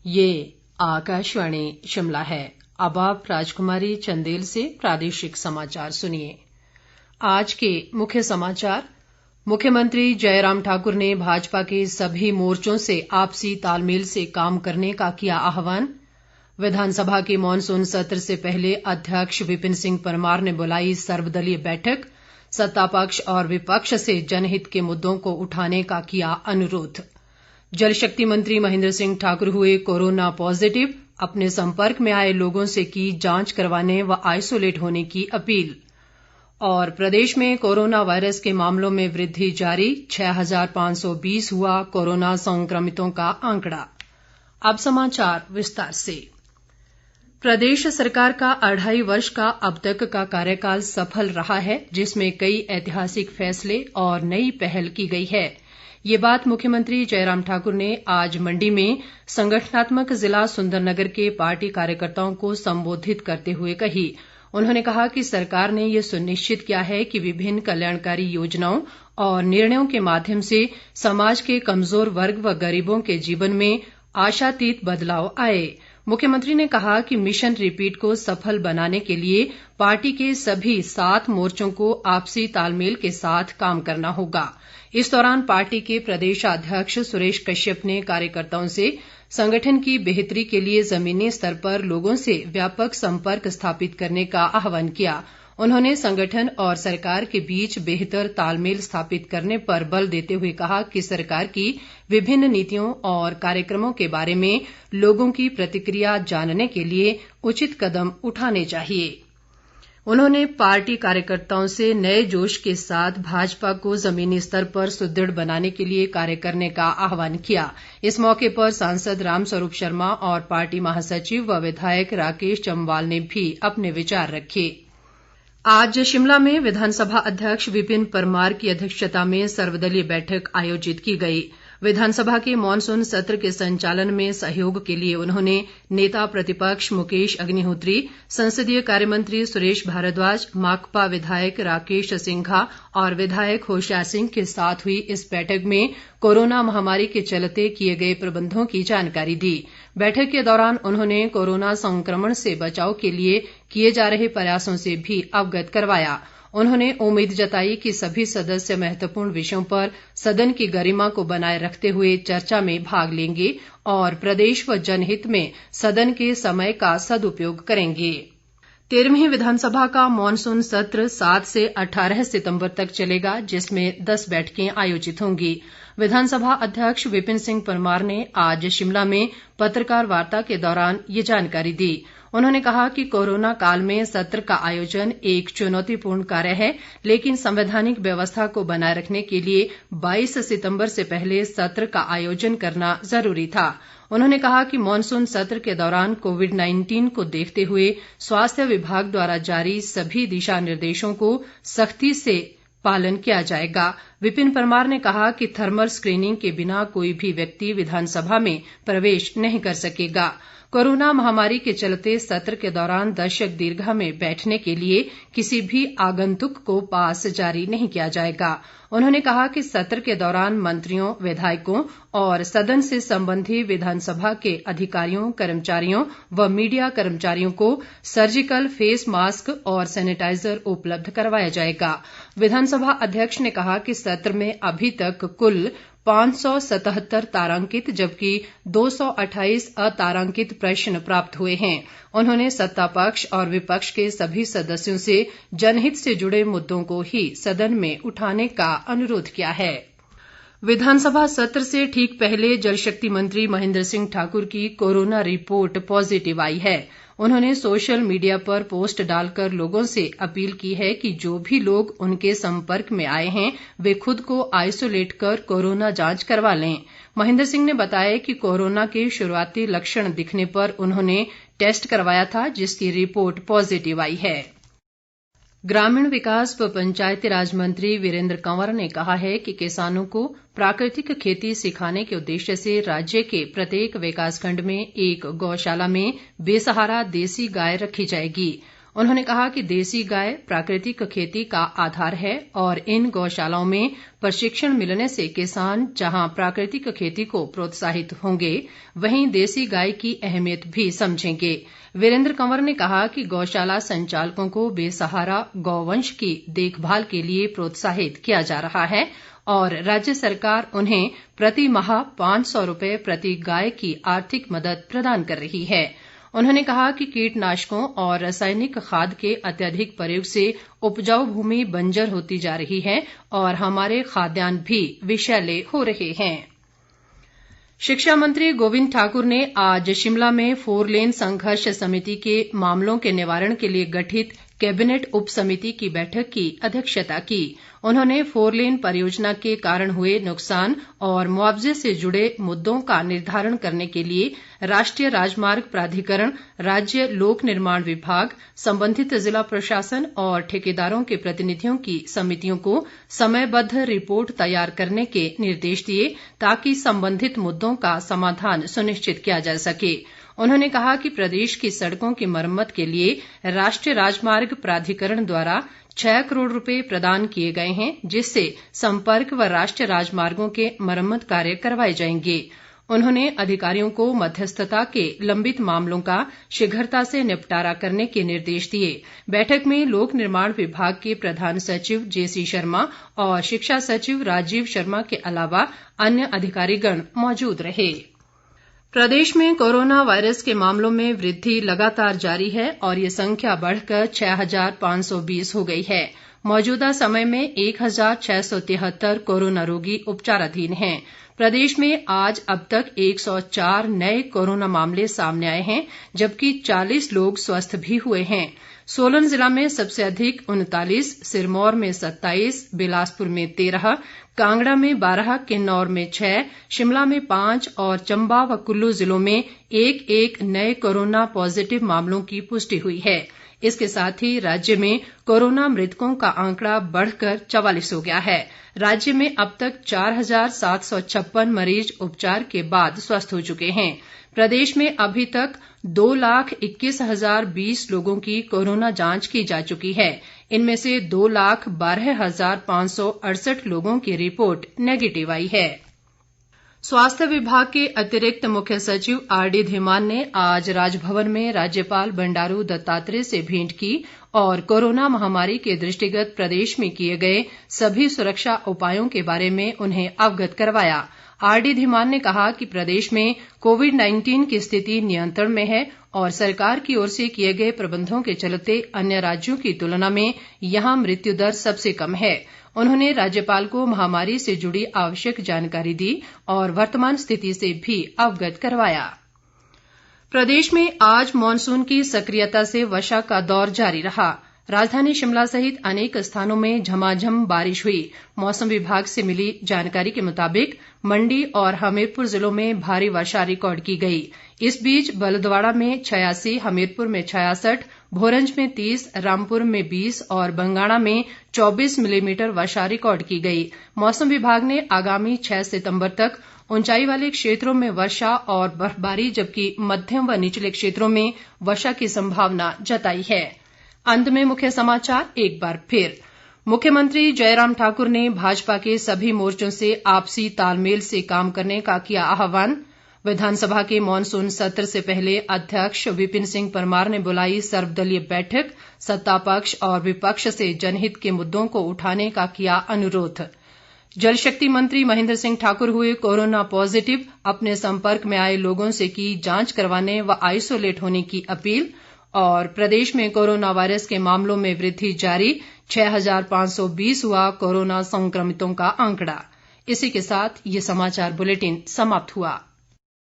ये आकाशवाणी शिमला है। अब आप राजकुमारी चंदेल से प्रादेशिक समाचार सुनिए। आज के मुख्य समाचार। मुख्यमंत्री जयराम ठाकुर ने भाजपा के सभी मोर्चों से आपसी तालमेल से काम करने का किया आह्वान। विधानसभा के मॉनसून सत्र से पहले अध्यक्ष विपिन सिंह परमार ने बुलाई सर्वदलीय बैठक। सत्तापक्ष और विपक्ष से जनहित के मुद्दों को उठाने का किया अनुरोध। जल शक्ति मंत्री महेंद्र सिंह ठाकुर हुए कोरोना पॉजिटिव, अपने संपर्क में आए लोगों से की जांच करवाने व आइसोलेट होने की अपील। और प्रदेश में कोरोना वायरस के मामलों में वृद्धि जारी, 6,520 हुआ कोरोना संक्रमितों का आंकड़ा। अब समाचार विस्तार से। प्रदेश सरकार का 2.5 वर्ष का अब तक का कार्यकाल सफल रहा है, जिसमें कई ऐतिहासिक फैसले और नई पहल की गई है। ये बात मुख्यमंत्री जयराम ठाकुर ने आज मंडी में संगठनात्मक जिला सुंदरनगर के पार्टी कार्यकर्ताओं को संबोधित करते हुए कही। उन्होंने कहा कि सरकार ने ये सुनिश्चित किया है कि विभिन्न कल्याणकारी योजनाओं और निर्णयों के माध्यम से समाज के कमजोर वर्ग व गरीबों के जीवन में आशातीत बदलाव आए। मुख्यमंत्री ने कहा कि मिशन रिपीट को सफल बनाने के लिए पार्टी के सभी 7 मोर्चों को आपसी तालमेल के साथ काम करना होगा। इस दौरान पार्टी के प्रदेशाध्यक्ष सुरेश कश्यप ने कार्यकर्ताओं से संगठन की बेहतरी के लिए जमीनी स्तर पर लोगों से व्यापक संपर्क स्थापित करने का आह्वान किया। उन्होंने संगठन और सरकार के बीच बेहतर तालमेल स्थापित करने पर बल देते हुए कहा कि सरकार की विभिन्न नीतियों और कार्यक्रमों के बारे में लोगों की प्रतिक्रिया जानने के लिए उचित कदम उठाने चाहिए। उन्होंने पार्टी कार्यकर्ताओं से नए जोश के साथ भाजपा को जमीनी स्तर पर सुदृढ़ बनाने के लिए कार्य करने का आह्वान किया। इस मौके पर सांसद रामस्वरूप शर्मा और पार्टी महासचिव व विधायक राकेश जम्वाल ने भी अपने विचार रखे। आज शिमला में विधानसभा अध्यक्ष विपिन परमार की अध्यक्षता में सर्वदलीय बैठक आयोजित की गई। विधानसभा के मॉनसून सत्र के संचालन में सहयोग के लिए उन्होंने नेता प्रतिपक्ष मुकेश अग्निहोत्री, संसदीय कार्यमंत्री सुरेश भारद्वाज, माकपा विधायक राकेश सिंघा और विधायक होशियार सिंह के साथ हुई इस बैठक में कोरोना महामारी के चलते किए गए प्रबंधों की जानकारी दी। बैठक के दौरान उन्होंने कोरोना संक्रमण से बचाव के लिए किए जा रहे प्रयासों से भी अवगत करवाया। उन्होंने उम्मीद जताई कि सभी सदस्य महत्वपूर्ण विषयों पर सदन की गरिमा को बनाए रखते हुए चर्चा में भाग लेंगे और प्रदेश व जनहित में सदन के समय का सदुपयोग करेंगे। 13वीं विधानसभा का मॉनसून सत्र 7 से 18 सितंबर तक चलेगा, जिसमें 10 बैठकें आयोजित होंगी। विधानसभा अध्यक्ष विपिन सिंह परमार ने आज शिमला में पत्रकार वार्ता के दौरान ये जानकारी दी। उन्होंने कहा कि कोरोना काल में सत्र का आयोजन एक चुनौतीपूर्ण कार्य है, लेकिन संवैधानिक व्यवस्था को बनाए रखने के लिए 22 सितंबर से पहले सत्र का आयोजन करना जरूरी था। उन्होंने कहा कि मॉनसून सत्र के दौरान कोविड-19 को देखते हुए स्वास्थ्य विभाग द्वारा जारी सभी दिशा निर्देशों को सख्ती से पालन किया जाएगा। विपिन परमार ने कहा कि थर्मल स्क्रीनिंग के बिना कोई भी व्यक्ति विधानसभा में प्रवेश नहीं कर सकेगा। कोरोना महामारी के चलते सत्र के दौरान दर्शक दीर्घा में बैठने के लिए किसी भी आगंतुक को पास जारी नहीं किया जाएगा। उन्होंने कहा कि सत्र के दौरान मंत्रियों, विधायकों और सदन से संबंधी विधानसभा के अधिकारियों, कर्मचारियों व मीडिया कर्मचारियों को सर्जिकल फेस मास्क और सैनिटाइजर उपलब्ध करवाया जाएगा। विधानसभा अध्यक्ष ने कहा कि सत्र में अभी तक कुल 577 तारांकित जबकि 228 अतारांकित प्रश्न प्राप्त हुए हैं। उन्होंने सत्ता पक्ष और विपक्ष के सभी सदस्यों से जनहित से जुड़े मुद्दों को ही सदन में उठाने का अनुरोध किया है। विधानसभा सत्र से ठीक पहले जल शक्ति मंत्री महेंद्र सिंह ठाकुर की कोरोना रिपोर्ट पॉजिटिव आई है। उन्होंने सोशल मीडिया पर पोस्ट डालकर लोगों से अपील की है कि जो भी लोग उनके संपर्क में आए हैं वे खुद को आइसोलेट कर कोरोना जांच करवा लें। महेंद्र सिंह ने बताया कि कोरोना के शुरुआती लक्षण दिखने पर उन्होंने टेस्ट करवाया था, जिसकी रिपोर्ट पॉजिटिव आई है। ग्रामीण विकास व पंचायती राज मंत्री वीरेंद्र कंवर ने कहा है कि किसानों को प्राकृतिक खेती सिखाने के उद्देश्य से राज्य के प्रत्येक विकासखंड में एक गौशाला में बेसहारा देसी गाय रखी जाएगी। उन्होंने कहा कि देसी गाय प्राकृतिक खेती का आधार है और इन गौशालाओं में प्रशिक्षण मिलने से किसान जहां प्राकृतिक खेती को प्रोत्साहित होंगे वहीं देसी गाय की अहमियत भी समझेंगे। वीरेंद्र कंवर ने कहा कि गौशाला संचालकों को बेसहारा गौवंश की देखभाल के लिए प्रोत्साहित किया जा रहा है और राज्य सरकार उन्हें प्रति माह 500 रुपये प्रति गाय की आर्थिक मदद प्रदान कर रही है। उन्होंने कहा कि कीटनाशकों और रासायनिक खाद के अत्यधिक प्रयोग से उपजाऊ भूमि बंजर होती जा रही है और हमारे खाद्यान्न भी विषैले हो रहे हैं। शिक्षा मंत्री गोविंद ठाकुर ने आज शिमला में 4 लेन संघर्ष समिति के मामलों के निवारण के लिए गठित कैबिनेट उप समिति की बैठक की अध्यक्षता की। उन्होंने 4 लेन परियोजना के कारण हुए नुकसान और मुआवजे से जुड़े मुद्दों का निर्धारण करने के लिए राष्ट्रीय राजमार्ग प्राधिकरण, राज्य लोक निर्माण विभाग, संबंधित जिला प्रशासन और ठेकेदारों के प्रतिनिधियों की समितियों को समयबद्ध रिपोर्ट तैयार करने के निर्देश दिए ताकि संबंधित मुद्दों का समाधान सुनिश्चित किया जा सके। उन्होंने कहा कि प्रदेश की सड़कों की मरम्मत के लिए राष्ट्रीय राजमार्ग प्राधिकरण द्वारा 6 करोड़ रुपए प्रदान किए गए हैं, जिससे संपर्क व राष्ट्रीय राजमार्गों के मरम्मत कार्य करवाए जाएंगे। उन्होंने अधिकारियों को मध्यस्थता के लंबित मामलों का शीघ्रता से निपटारा करने के निर्देश दिए। बैठक में लोक निर्माण विभाग के प्रधान सचिव जेसी शर्मा और शिक्षा सचिव राजीव शर्मा के अलावा अन्य अधिकारीगण मौजूद रहे। प्रदेश में कोरोना वायरस के मामलों में वृद्धि लगातार जारी है और ये संख्या बढ़कर 6,520 हो गई है। मौजूदा समय में 1,673 कोरोना रोगी उपचाराधीन हैं। प्रदेश में आज अब तक 104 नए कोरोना मामले सामने आए हैं, जबकि 40 लोग स्वस्थ भी हुए हैं। सोलन जिला में सबसे अधिक 39, सिरमौर में 27, बिलासपुर में 13, कांगड़ा में 12, किन्नौर में 6, शिमला में 5 और चंबा व कुल्लू जिलों में एक नए कोरोना पॉजिटिव मामलों की पुष्टि हुई है। इसके साथ ही राज्य में कोरोना मृतकों का आंकड़ा बढ़कर 44 हो गया है। राज्य में अब तक 4,756 मरीज उपचार के बाद स्वस्थ हो चुके हैं। प्रदेश में अभी तक 2,21,020 लोगों की कोरोना जांच की जा चुकी है। इनमें से 2,12,568 लोगों की रिपोर्ट नेगेटिव आई है। स्वास्थ्य विभाग के अतिरिक्त मुख्य सचिव आरडी धीमान ने आज राजभवन में राज्यपाल बंडारू दत्तात्रेय से भेंट की और कोरोना महामारी के दृष्टिगत प्रदेश में किए गए सभी सुरक्षा उपायों के बारे में उन्हें अवगत करवाया। आरडी धीमान ने कहा कि प्रदेश में कोविड-19 की स्थिति नियंत्रण में है और सरकार की ओर से किए गए प्रबंधों के चलते अन्य राज्यों की तुलना में यहां मृत्यु दर सबसे कम है। उन्होंने राज्यपाल को महामारी से जुड़ी आवश्यक जानकारी दी और वर्तमान स्थिति से भी अवगत करवाया। प्रदेश में आज मॉनसून की सक्रियता से वर्षा का दौर जारी रहा। राजधानी शिमला सहित अनेक स्थानों में झमाझम बारिश हुई। मौसम विभाग से मिली जानकारी के मुताबिक मंडी और हमीरपुर जिलों में भारी वर्षा रिकॉर्ड की गई। इस बीच बलद्वाड़ा में 86, हमीरपुर में 66, भोरंज में 30, रामपुर में 20 और बंगाणा में 24 मिलीमीटर वर्षा रिकॉर्ड की गई। मौसम विभाग ने आगामी 6 सितंबर तक ऊंचाई वाले क्षेत्रों में वर्षा और बर्फबारी जबकि मध्यम व निचले क्षेत्रों में वर्षा की संभावना जताई है। अंत में मुख्य समाचार एक बार फिर। मुख्यमंत्री जयराम ठाकुर ने भाजपा के सभी मोर्चों से आपसी तालमेल से काम करने का किया आह्वान। विधानसभा के मॉनसून सत्र से पहले अध्यक्ष विपिन सिंह परमार ने बुलाई सर्वदलीय बैठक, सत्तापक्ष और विपक्ष से जनहित के मुद्दों को उठाने का किया अनुरोध। जल शक्ति मंत्री महेंद्र सिंह ठाकुर हुए कोरोना पॉजिटिव, अपने संपर्क में आए लोगों से की जांच करवाने व आइसोलेट होने की अपील। और प्रदेश में कोरोना वायरस के मामलों में वृद्धि जारी, 6,520 हुआ कोरोना संक्रमितों का आंकड़ा। इसी के साथ ये समाचार बुलेटिन समाप्त हुआ।